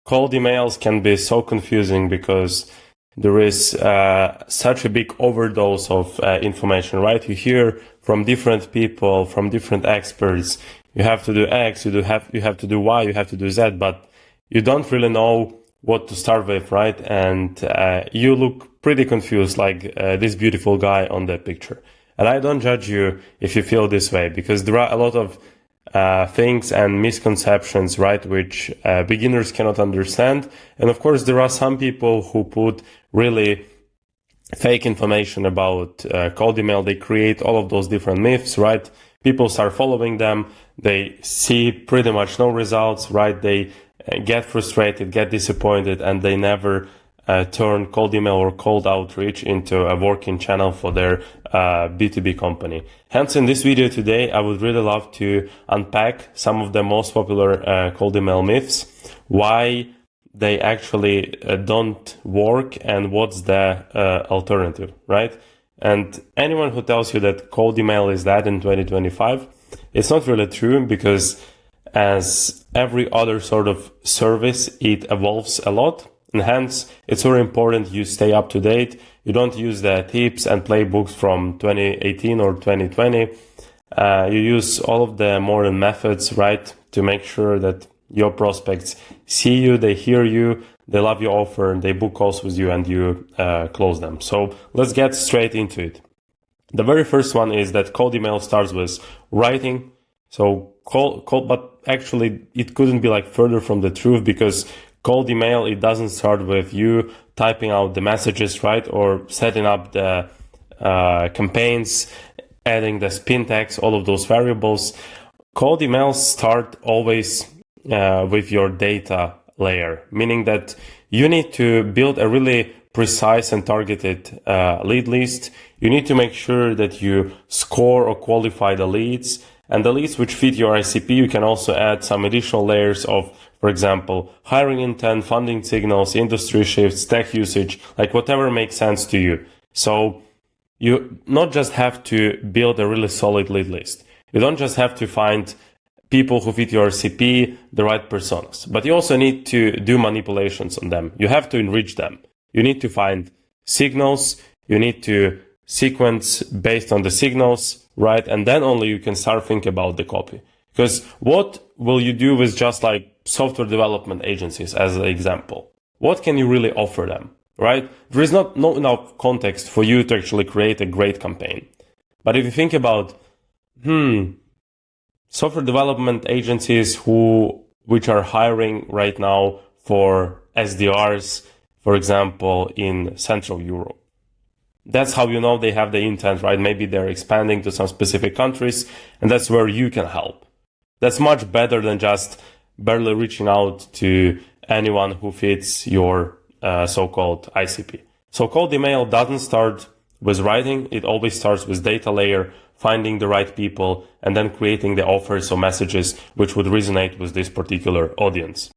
cold emails can be so confusing because there is such a big overdose of information, right? You hear from different people, from different experts. You have to do X, you have to do Y, you have to do Z, but you don't really know what to start with, right? And you look pretty confused, like this beautiful guy on the picture. And I don't judge you if you feel this way, because there are a lot of things and misconceptions, right, which beginners cannot understand. And of course, there are some people who put really fake information about cold email. They create all of those different myths, right? People start following them. They see pretty much no results, right? They get frustrated, get disappointed, and they never turn cold email or cold outreach into a working channel for their B2B company. Hence, in this video today, I would really love to unpack some of the most popular cold email myths, why they actually don't work, and what's the alternative, right? And anyone who tells you that cold email is that in 2025, it's not really true, because as every other sort of service, it evolves a lot. And hence, it's very important you stay up to date. You don't use the tips and playbooks from 2018 or 2020. You use all of the modern methods, right, to make sure that your prospects see you, they hear you, they love your offer, and they book calls with you, and you close them. So let's get straight into it. The very first one is that cold email starts with writing. So cold, but actually it couldn't be like further from the truth, because cold email, it doesn't start with you typing out the messages, right? Or setting up the campaigns, adding the spin tags, all of those variables. Cold emails start always with your data layer, meaning that you need to build a really precise and targeted lead list. You need to make sure that you score or qualify the leads. And the leads which fit your ICP, you can also add some additional layers of, for example, hiring intent, funding signals, industry shifts, tech usage, like whatever makes sense to you. So you not just have to build a really solid lead list. You don't just have to find people who fit your ICP, the right personas, but you also need to do manipulations on them. You have to enrich them. You need to find signals. You need to sequence based on the signals, right? And then only you can start thinking about the copy. Because what will you do with just like software development agencies as an example? What can you really offer them, right? There is not enough context for you to actually create a great campaign. But if you think about, software development agencies which are hiring right now for SDRs, for example, in Central Europe. That's how you know they have the intent, right? Maybe they're expanding to some specific countries, and that's where you can help. That's much better than just barely reaching out to anyone who fits your so-called ICP. So cold email doesn't start with writing. It always starts with data layer, finding the right people, and then creating the offers or messages which would resonate with this particular audience.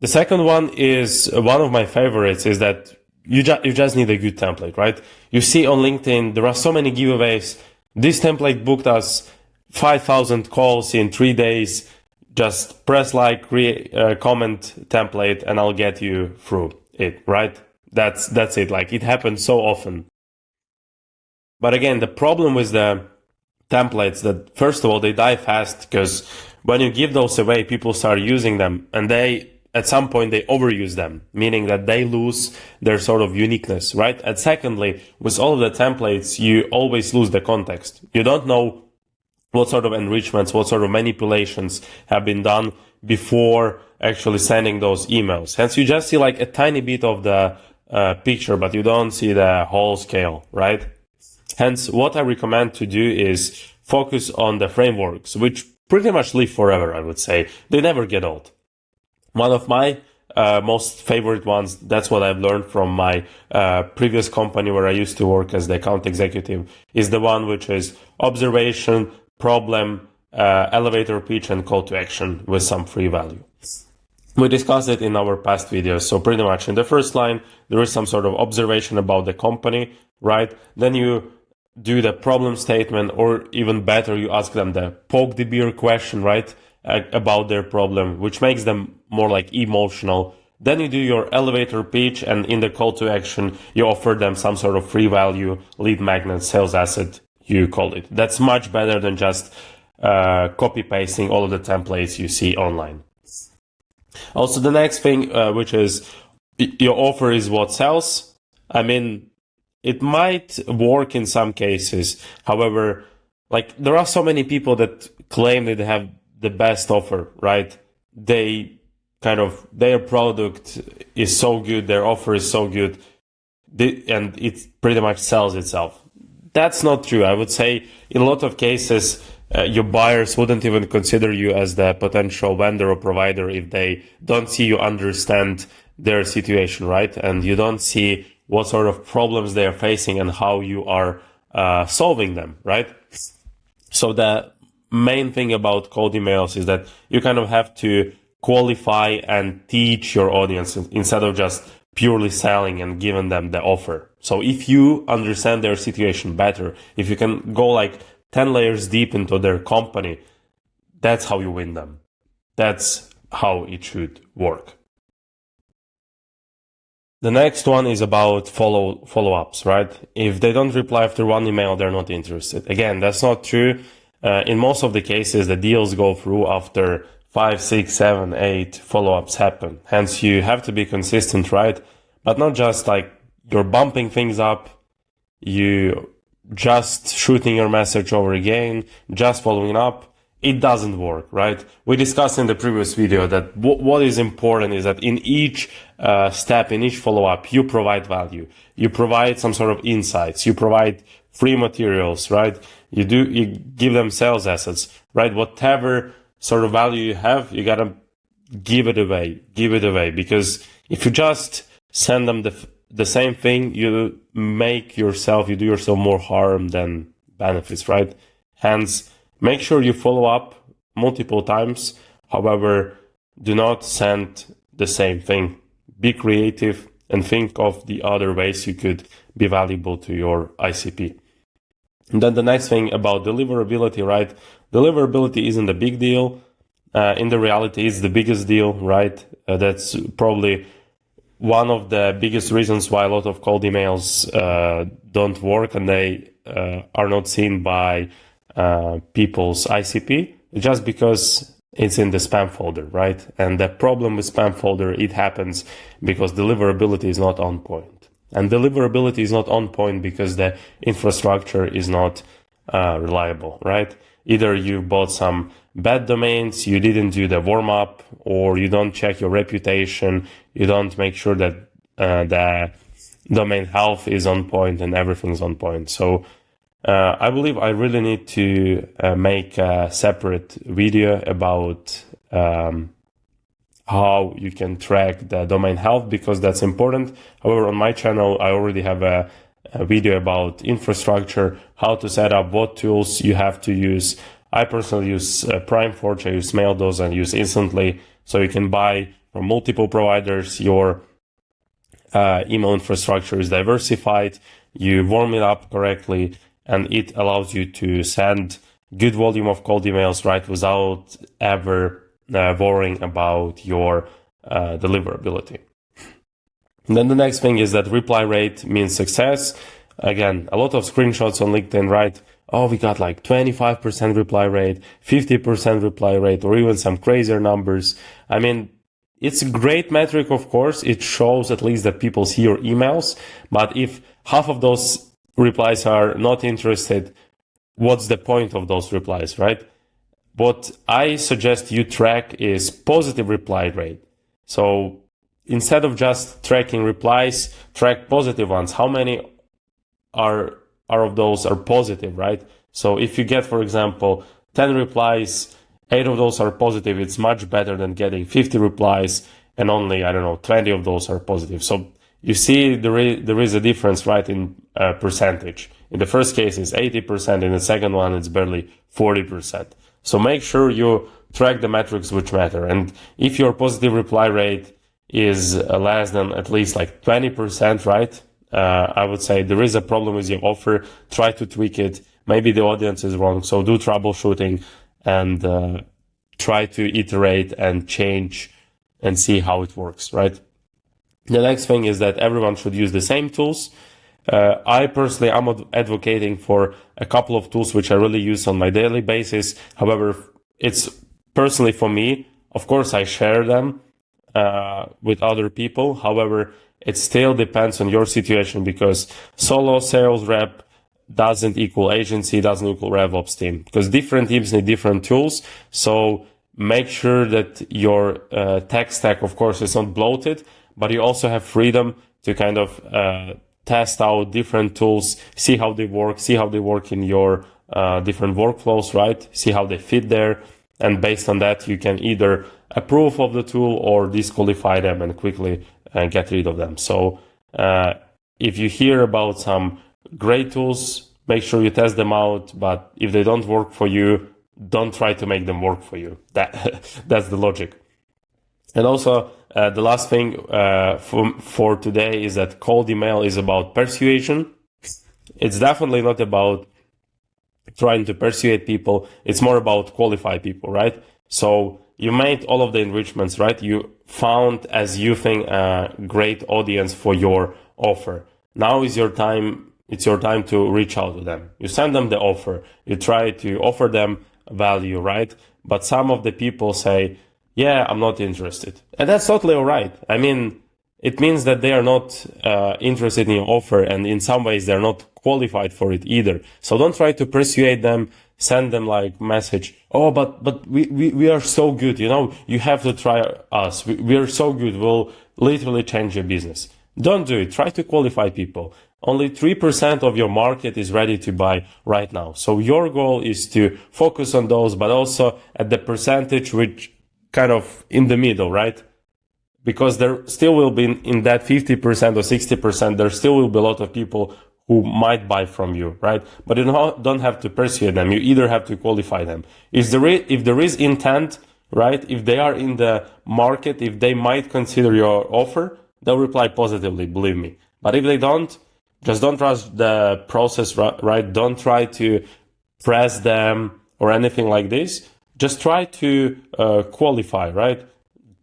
The second one is one of my favorites, is that you just need a good template, right? You see on LinkedIn, there are so many giveaways. This template booked us 5,000 calls in 3 days. Just press like, create a comment template, and I'll get you through it, right? That's it. Like, it happens so often. But again, the problem with the templates that, first of all, they die fast, because when you give those away, people start using them, and at some point they overuse them, meaning that they lose their sort of uniqueness, right? And secondly, with all of the templates, you always lose the context. You don't know what sort of enrichments, what sort of manipulations have been done before actually sending those emails. Hence, you just see like a tiny bit of the picture, but you don't see the whole scale, right? Hence, what I recommend to do is focus on the frameworks, which pretty much live forever, I would say. They never get old. One of my most favorite ones, that's what I've learned from my previous company where I used to work as the account executive, is the one which is observation, problem, elevator pitch, and call to action with some free value. We discussed it in our past videos. So pretty much in the first line, there is some sort of observation about the company, right? Then you do the problem statement, or even better, you ask them the poke the bear question, right? about their problem, which makes them more like emotional. Then you do your elevator pitch, and in the call to action, you offer them some sort of free value, lead magnet, sales asset, you call it. That's much better than just copy pasting all of the templates you see online. Also, the next thing, which is your offer is what sells. I mean, it might work in some cases. However, like there are so many people that claim that they have the best offer, right? Their product is so good, their offer is so good, and it pretty much sells itself. That's not true. I would say in a lot of cases, your buyers wouldn't even consider you as the potential vendor or provider if they don't see you understand their situation, right? And you don't see what sort of problems they are facing and how you are solving them, right? So the main thing about cold emails is that you kind of have to qualify and teach your audience instead of just purely selling and giving them the offer. So if you understand their situation better, if you can go like 10 layers deep into their company, that's how you win them. That's how it should work. The next one is about follow-ups, right? If they don't reply after one email, they're not interested. Again, that's not true. In most of the cases, the deals go through after 5, 6, 7, 8 follow-ups happen. Hence, you have to be consistent, right? But not just like you're bumping things up, you just shooting your message over again, just following up. It doesn't work, right? We discussed in the previous video that what is important is that in each step, in each follow-up, you provide value. You provide some sort of insights. You provide free materials, right? You give them sales assets, right? Whatever sort of value you have, you gotta give it away, because if you just send them the same thing, you do yourself more harm than benefits, right? Hence, make sure you follow up multiple times. However, do not send the same thing. Be creative and think of the other ways you could be valuable to your ICP. And then the next thing about deliverability, right? Deliverability isn't a big deal. In the reality, it's the biggest deal, right? That's probably one of the biggest reasons why a lot of cold emails don't work and they are not seen by people's ICP, just because it's in the spam folder, right? And the problem with spam folder, it happens because deliverability is not on point. And deliverability is not on point because the infrastructure is not reliable, right? Either you bought some bad domains, you didn't do the warm-up, or you don't check your reputation, you don't make sure that the domain health is on point and everything's on point. So I believe I really need to make a separate video about how you can track the domain health, because that's important. However, on my channel, I already have a video about infrastructure, how to set up, what tools you have to use. I personally use PrimeForge, I use MailDose, and use Instantly. So you can buy from multiple providers. Your email infrastructure is diversified. You warm it up correctly, and it allows you to send good volume of cold emails, right, without ever worrying about your deliverability. And then the next thing is that reply rate means success. Again, a lot of screenshots on LinkedIn, right? Oh, we got like 25% reply rate, 50% reply rate, or even some crazier numbers. I mean, it's a great metric, of course. It shows at least that people see your emails. But if half of those replies are not interested, what's the point of those replies, right? What I suggest you track is positive reply rate. So instead of just tracking replies, track positive ones. How many are of those are positive, right? So if you get, for example, 10 replies, 8 of those are positive, it's much better than getting 50 replies and only, 20 of those are positive. So you see there is a difference, right, in percentage. In the first case, it's 80%. In the second one, it's barely 40%. So make sure you track the metrics which matter. And if your positive reply rate is less than at least like 20%, right? I would say there is a problem with your offer. Try to tweak it. Maybe the audience is wrong. So do troubleshooting and try to iterate and change and see how it works, right? The next thing is that everyone should use the same tools. I personally am advocating for a couple of tools which I really use on my daily basis. However, it's personally for me, of course, I share them with other people. However, it still depends on your situation, because solo sales rep doesn't equal agency, doesn't equal RevOps team, because different teams need different tools. So make sure that your tech stack, of course, is not bloated, but you also have freedom to kind of test out different tools, see how they work in your different workflows, right? See how they fit there. And based on that, you can either approve of the tool or disqualify them and quickly get rid of them. So if you hear about some great tools, make sure you test them out. But if they don't work for you, don't try to make them work for you. That's the logic. And also, the last thing for today is that cold email is about persuasion. It's definitely not about trying to persuade people. It's more about qualify people, right? So you made all of the enrichments, right? You found, as you think, a great audience for your offer. Now is your time. It's your time to reach out to them. You send them the offer. You try to offer them value, right? But some of the people say, yeah, I'm not interested. And that's totally all right. I mean, it means that they are not interested in your offer, and in some ways they're not qualified for it either. So don't try to persuade them, send them like message, oh, but we are so good, you know, you have to try us. We are so good, we'll literally change your business. Don't do it. Try to qualify people. Only 3% of your market is ready to buy right now. So your goal is to focus on those, but also at the percentage which kind of in the middle, right? Because there still will be in that 50% or 60%, there still will be a lot of people who might buy from you, right? But you don't have to persuade them. You either have to qualify them. If there is intent, right? If they are in the market, if they might consider your offer, they'll reply positively, believe me. But if they don't, just don't trust the process, right? Don't try to press them or anything like this. Just try to qualify, right?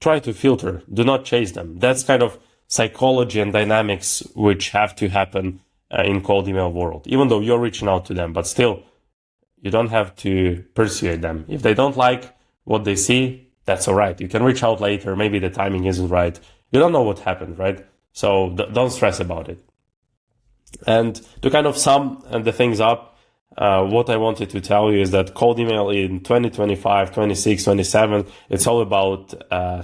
Try to filter. Do not chase them. That's kind of psychology and dynamics which have to happen in cold email world. Even though you're reaching out to them, but still, you don't have to persuade them. If they don't like what they see, that's all right. You can reach out later. Maybe the timing isn't right. You don't know what happened, right? So don't stress about it. And to kind of sum the things up, what I wanted to tell you is that cold email in 2025, 26, 27, it's all about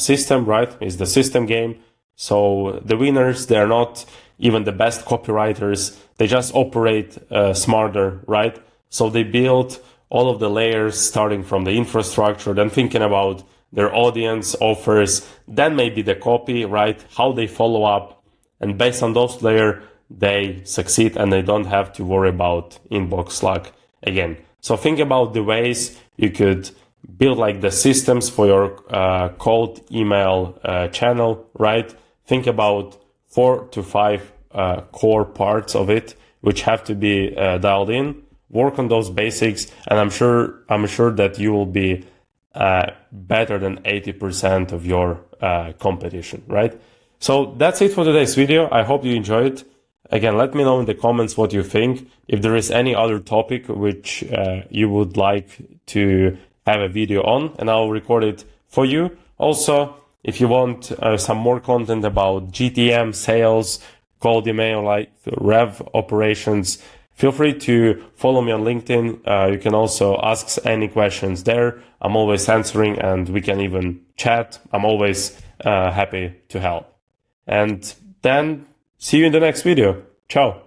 system, right? It's the system game. So the winners, they're not even the best copywriters. They just operate smarter, right? So they build all of the layers starting from the infrastructure, then thinking about their audience, offers, then maybe the copy, right? How they follow up. And based on those layers, they succeed and they don't have to worry about inbox luck again. So think about the ways you could build like the systems for your cold email channel, right? Think about 4 to 5 core parts of it, which have to be dialed in. Work on those basics, and I'm sure that you will be better than 80% of your competition, right? So that's it for today's video. I hope you enjoyed it. Again, let me know in the comments what you think. If there is any other topic which you would like to have a video on, and I'll record it for you. Also, if you want some more content about GTM, sales, cold email, like rev operations, feel free to follow me on LinkedIn. You can also ask any questions there. I'm always answering, and we can even chat. I'm always happy to help. And then see you in the next video. Ciao.